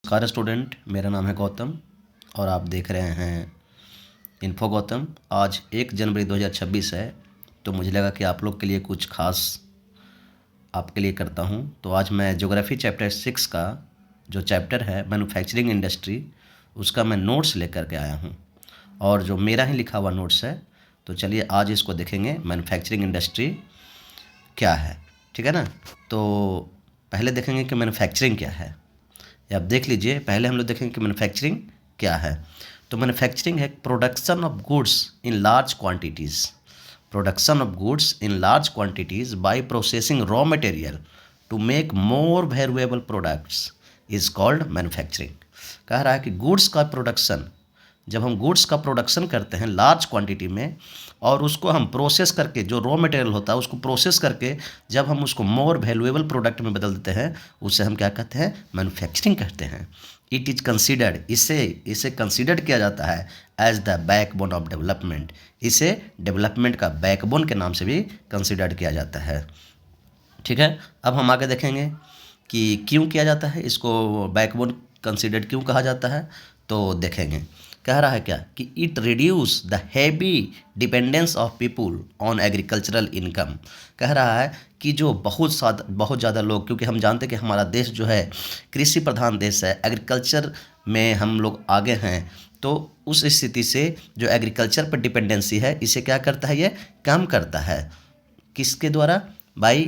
नमस्कार स्टूडेंट, मेरा नाम है गौतम और आप देख रहे हैं इन्फो गौतम। आज 1 जनवरी 2026 है, तो मुझे लगा कि आप लोग के लिए कुछ खास आपके लिए करता हूं। तो आज मैं ज्योग्राफी चैप्टर 6 का जो चैप्टर है मैन्युफैक्चरिंग इंडस्ट्री, उसका मैं नोट्स लेकर के आया हूं और जो मेरा ही लिखा हुआ नोट्स है। तो चलिए आज इसको देखेंगे, मैन्युफैक्चरिंग इंडस्ट्री क्या है, ठीक है ना। तो पहले देखेंगे कि मैन्युफैक्चरिंग क्या है। आप देख लीजिए, पहले हम लोग देखेंगे कि मैन्युफैक्चरिंग क्या है। तो मैन्युफैक्चरिंग है production of goods in large quantities, production of goods in large quantities by processing raw material to make more valuable products is called manufacturing. कह रहा है कि गुड्स का प्रोडक्शन, जब हम गुड्स का प्रोडक्शन करते हैं लार्ज क्वांटिटी में और उसको हम प्रोसेस करके, जो रॉ मटेरियल होता है उसको प्रोसेस करके जब हम उसको मोर वैल्यूएबल प्रोडक्ट में बदल देते हैं, उसे हम क्या कहते हैं, मैन्युफैक्चरिंग कहते हैं। इट इज़ कंसीडर्ड, इसे कंसीडर किया जाता है as the backbone of development. इसे डेवलपमेंट का बैकबोन के नाम से भी कंसीडर किया जाता है, ठीक है। अब हम आगे देखेंगे कि क्यों किया जाता है, इसको बैकबोन कंसीडर्ड क्यों कहा जाता है। तो देखेंगे, कह रहा है क्या कि it reduce the heavy dependence of people on agricultural income. कह रहा है कि जो बहुत ज़्यादा लोग, क्योंकि हम जानते हैं कि हमारा देश जो है कृषि प्रधान देश है, एग्रीकल्चर में हम लोग आगे हैं, तो उस स्थिति से जो एग्रीकल्चर पर डिपेंडेंसी है इसे क्या करता है, ये कम करता है। किसके द्वारा, by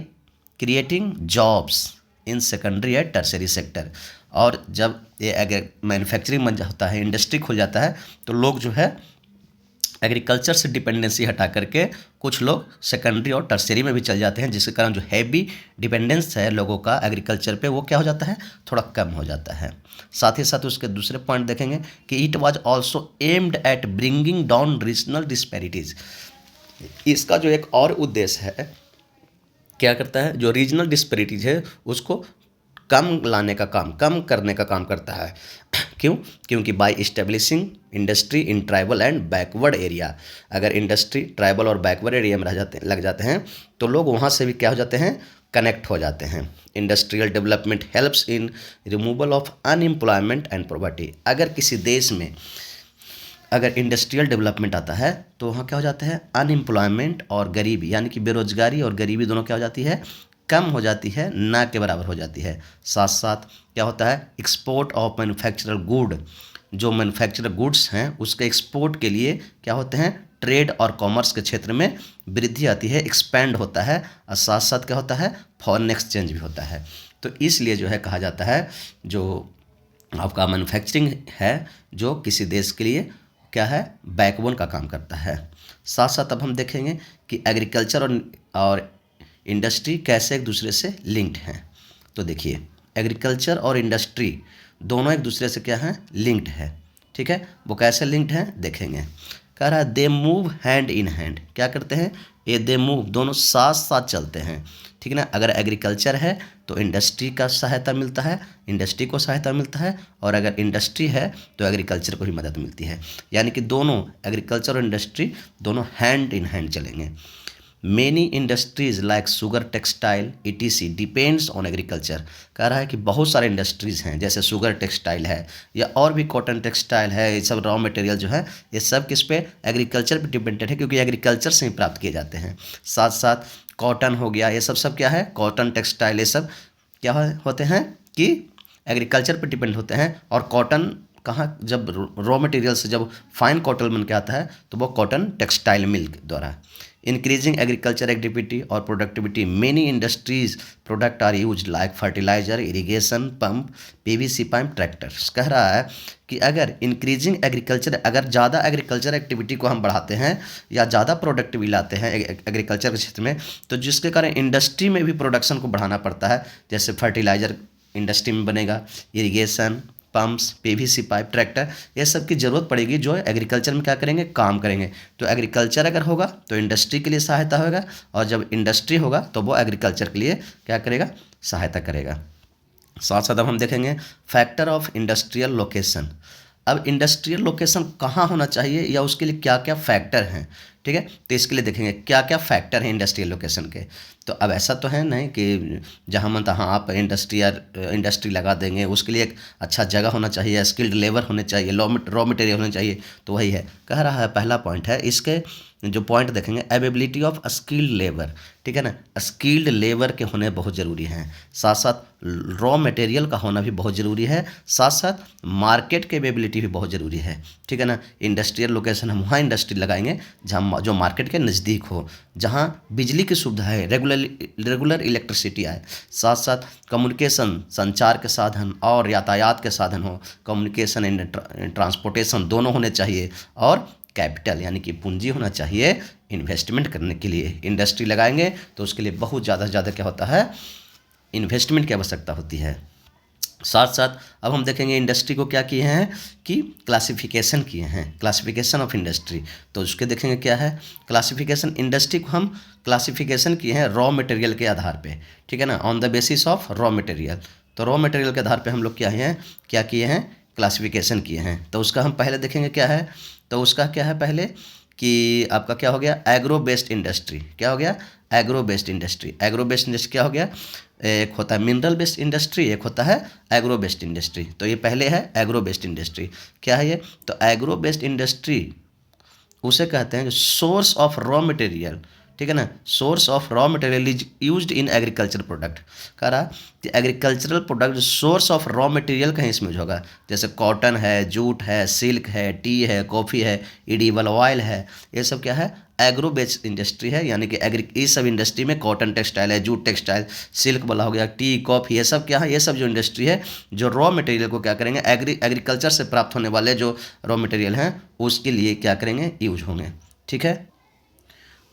creating jobs in secondary या टर्सरी सेक्टर। और जब ये अगर मैन्युफैक्चरिंग बन होता है, इंडस्ट्री खुल जाता है, तो लोग जो है एग्रीकल्चर से डिपेंडेंसी हटा करके कुछ लोग सेकेंडरी और टर्सरी में भी चल जाते हैं, जिसके कारण जो हैवी डिपेंडेंस है लोगों का एग्रीकल्चर पे, वो क्या हो जाता है, थोड़ा कम हो जाता है। साथ ही साथ उसके दूसरे पॉइंट देखेंगे कि it was also aimed at bringing down regional disparities. इसका जो एक और उद्देश्य है, क्या करता है, जो रीजनल डिस्पैरिटीज है उसको कम लाने का काम, कम करने का काम करता है। क्यों, क्योंकि by establishing industry in tribal and backward area, अगर इंडस्ट्री ट्राइबल और बैकवर्ड एरिया में लग जाते हैं तो लोग वहाँ से भी क्या हो जाते हैं, कनेक्ट हो जाते हैं। Industrial development helps in removal of unemployment and poverty. अगर किसी देश में अगर इंडस्ट्रियल डेवलपमेंट आता है तो वहाँ क्या हो जाता है, अनएम्प्लॉयमेंट और गरीबी, यानी कि बेरोजगारी और गरीबी दोनों क्या हो जाती है, कम हो जाती है, ना के बराबर हो जाती है। साथ साथ क्या होता है, एक्सपोर्ट ऑफ मैन्युफैक्चरर गुड, जो मैन्युफैक्चरर गुड्स हैं उसके एक्सपोर्ट के लिए क्या होते हैं, ट्रेड और कॉमर्स के क्षेत्र में वृद्धि आती है, एक्सपेंड होता है। और साथ साथ क्या होता है, फॉरेन एक्सचेंज भी होता है। तो इसलिए जो है कहा जाता है, जो आपका मैन्युफैक्चरिंग है जो किसी देश के लिए क्या है, बैकबोन का काम करता है। साथ साथ अब हम देखेंगे कि एग्रीकल्चर और इंडस्ट्री कैसे एक दूसरे से लिंक्ड हैं। तो देखिए, एग्रीकल्चर और इंडस्ट्री दोनों एक दूसरे से क्या हैं, लिंक्ड है, ठीक है। वो कैसे लिंक्ड हैं देखेंगे। कह रहा है they move hand in hand. क्या करते हैं, ये दे मूव, दोनों साथ साथ चलते हैं, ठीक है ना। अगर एग्रीकल्चर है तो इंडस्ट्री का सहायता मिलता है, इंडस्ट्री को सहायता मिलता है, और अगर इंडस्ट्री है तो एग्रीकल्चर को भी मदद मिलती है। यानी कि दोनों, एग्रीकल्चर और इंडस्ट्री दोनों हैंड इन हैंड चलेंगे। Many industries like sugar, textile ETC depends on agriculture. कह रहा है कि बहुत सारे इंडस्ट्रीज़ हैं, जैसे शुगर टेक्सटाइल है या और भी कॉटन टेक्सटाइल है, ये सब रॉ मटेरियल जो है ये सब किस पे, एग्रीकल्चर पे डिपेंडेंट है, क्योंकि एग्रीकल्चर से ही प्राप्त किए जाते हैं। साथ साथ कॉटन हो गया, ये सब क्या है, कॉटन टेक्सटाइल, ये सब क्या होते हैं कि एग्रीकल्चर पर डिपेंड होते हैं। और कॉटन कहाँ, जब रॉ मटेरियल से जब फाइन कॉटन बन के आता है तो वो कॉटन टेक्सटाइल मिल द्वारा। इंक्रीजिंग एग्रीकल्चर एक्टिविटी और productivity, many industries product are use like fertilizer, irrigation pump, PVC pipe, tractors. कह रहा है कि अगर इंक्रीजिंग एग्रीकल्चर, अगर ज़्यादा एग्रीकल्चर एक्टिविटी को हम बढ़ाते हैं या ज़्यादा प्रोडक्टिविटी लाते हैं एग्रीकल्चर के क्षेत्र में, तो जिसके कारण इंडस्ट्री में भी प्रोडक्शन को बढ़ाना पड़ता है। जैसे फर्टिलाइजर इंडस्ट्री में बनेगा, irrigation pumps, PVC pipe, tractor, ये सब की ज़रूरत पड़ेगी, जो एग्रीकल्चर में क्या करेंगे, काम करेंगे। तो एग्रीकल्चर अगर होगा तो इंडस्ट्री के लिए सहायता होगा, और जब इंडस्ट्री होगा तो वो एग्रीकल्चर के लिए क्या करेगा, सहायता करेगा। साथ साथ अब हम देखेंगे फैक्टर ऑफ इंडस्ट्रियल लोकेशन। अब इंडस्ट्रियल लोकेशन कहाँ होना चाहिए या उसके लिए क्या क्या फैक्टर हैं, ठीक है। तो इसके लिए देखेंगे क्या क्या फैक्टर हैं इंडस्ट्रियल लोकेशन के। तो अब ऐसा तो है नहीं कि जहाँ मन तहाँ आप इंडस्ट्री लगा देंगे, उसके लिए एक अच्छा जगह होना चाहिए, स्किल्ड लेबर होने चाहिए, रॉ मटेरियल होने चाहिए। तो वही है, कह रहा है पहला पॉइंट है इसके जो पॉइंट देखेंगे, अवेबिलिटी ऑफ स्किल्ड लेबर, ठीक है ना। स्किल्ड लेबर के होने बहुत ज़रूरी हैं, साथ साथ रॉ मटेरियल का होना भी बहुत ज़रूरी है, साथ साथ मार्केट के अवेबिलिटी भी बहुत ज़रूरी है, ठीक है ना। इंडस्ट्रियल लोकेशन हम वहाँ इंडस्ट्री लगाएंगे जहाँ जो मार्केट के नज़दीक हो, जहाँ बिजली की सुविधा है, रेगुलर इलेक्ट्रिसिटी आए, साथ साथ कम्युनिकेशन संचार के साधन और यातायात के साधन हो, कम्युनिकेशन एंड ट्रांसपोर्टेशन दोनों होने चाहिए, और कैपिटल यानी कि पूंजी होना चाहिए इन्वेस्टमेंट करने के लिए। इंडस्ट्री लगाएंगे तो उसके लिए बहुत ज़्यादा से ज़्यादा क्या होता है, इन्वेस्टमेंट की आवश्यकता होती है। साथ साथ अब हम देखेंगे इंडस्ट्री को क्या किए हैं कि क्लासिफिकेशन किए हैं, क्लासिफिकेशन ऑफ इंडस्ट्री। तो उसके देखेंगे क्या है क्लासिफिकेशन, इंडस्ट्री को हम क्लासिफिकेशन किए हैं रॉ मटेरियल के आधार पे, ठीक है ना, on the basis of raw material. तो रॉ मटेरियल के आधार पे हम लोग क्या किए हैं क्लासिफिकेशन किए हैं। तो उसका हम पहले देखेंगे क्या है, तो उसका क्या है पहले कि आपका क्या हो गया एग्रो बेस्ड इंडस्ट्री, क्या हो गया agro based industry. Agro based industry क्या हो गया, एक होता है मिनरल बेस्ड इंडस्ट्री, एक होता है एग्रो बेस्ड इंडस्ट्री। तो ये पहले है एग्रो बेस्ड इंडस्ट्री, क्या है ये, तो एग्रो बेस्ड इंडस्ट्री उसे कहते हैं जो सोर्स ऑफ रॉ मटेरियल, ठीक है ना, source of raw material is used in agriculture product. कह रहा कि एग्रीकल्चरल प्रोडक्ट जो सोर्स ऑफ रॉ मटेरियल कहीं इसमें यूज होगा, जैसे कॉटन है, जूट है, सिल्क है, टी है, कॉफ़ी है, एडिबल ऑयल है, ये सब क्या है एग्रो बेस्ड इंडस्ट्री है। यानी कि इस सब इंडस्ट्री में कॉटन टेक्सटाइल है, जूट टेक्सटाइल, सिल्क वाला हो गया, टी कॉफ़ी, ये सब क्या है, ये सब जो इंडस्ट्री है जो रॉ मटेरियल को क्या करेंगे एग्रीकल्चर से प्राप्त होने वाले जो रॉ मटेरियल हैं उसके लिए क्या करेंगे यूज होंगे, ठीक है।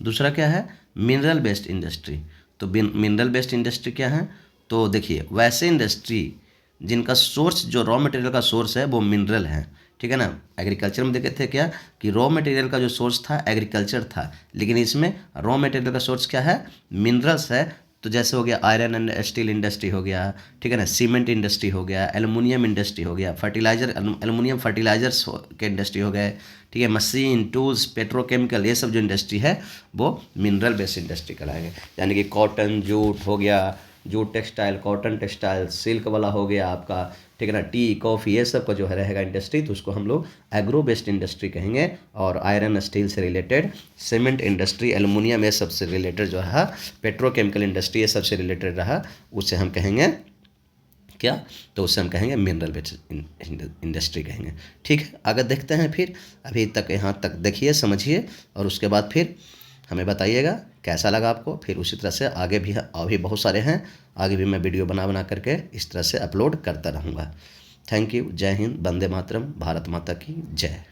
दूसरा क्या है मिनरल बेस्ड इंडस्ट्री। तो मिनरल बेस्ड इंडस्ट्री क्या है, तो देखिए वैसे इंडस्ट्री जिनका सोर्स जो रॉ मटेरियल का सोर्स है वो मिनरल है, ठीक है ना। एग्रीकल्चर में देखे थे क्या कि रॉ मटेरियल का जो सोर्स था एग्रीकल्चर था, लेकिन इसमें रॉ मटेरियल का सोर्स क्या है मिनरल्स है। तो जैसे हो गया आयरन एंड स्टील इंडस्ट्री हो गया, ठीक है ना, सीमेंट इंडस्ट्री हो गया, एल्युमिनियम इंडस्ट्री हो गया, एल्युमिनियम फर्टिलाइजर्स के इंडस्ट्री हो गए, ठीक है, मशीन टूल्स पेट्रोकेमिकल, ये सब जो इंडस्ट्री है वो मिनरल बेस्ड इंडस्ट्री कहलाएंगे। यानी कि कॉटन जूट हो गया, jute textile, cotton textile, silk वाला हो गया आपका, ठीक है ना, टी कॉफ़ी, ये सब का जो है रहेगा इंडस्ट्री, तो उसको हम लोग एग्रो बेस्ड इंडस्ट्री कहेंगे। और आयरन स्टील से रिलेटेड, सीमेंट इंडस्ट्री, एल्युमिनियम, ये सब से रिलेटेड जो है पेट्रोकेमिकल इंडस्ट्री, ये सब से रिलेटेड रहा, उसे हम कहेंगे क्या, तो उससे हम कहेंगे मिनरल बेस्ड इंडस्ट्री कहेंगे, ठीक है। अगर देखते हैं फिर अभी तक यहाँ तक देखिए समझिए, और उसके बाद फिर हमें बताइएगा कैसा लगा आपको। फिर उसी तरह से आगे भी बहुत सारे हैं, आगे भी मैं वीडियो बना करके इस तरह से अपलोड करता रहूँगा। थैंक यू, जय हिंद, वंदे मातरम, भारत माता की जय।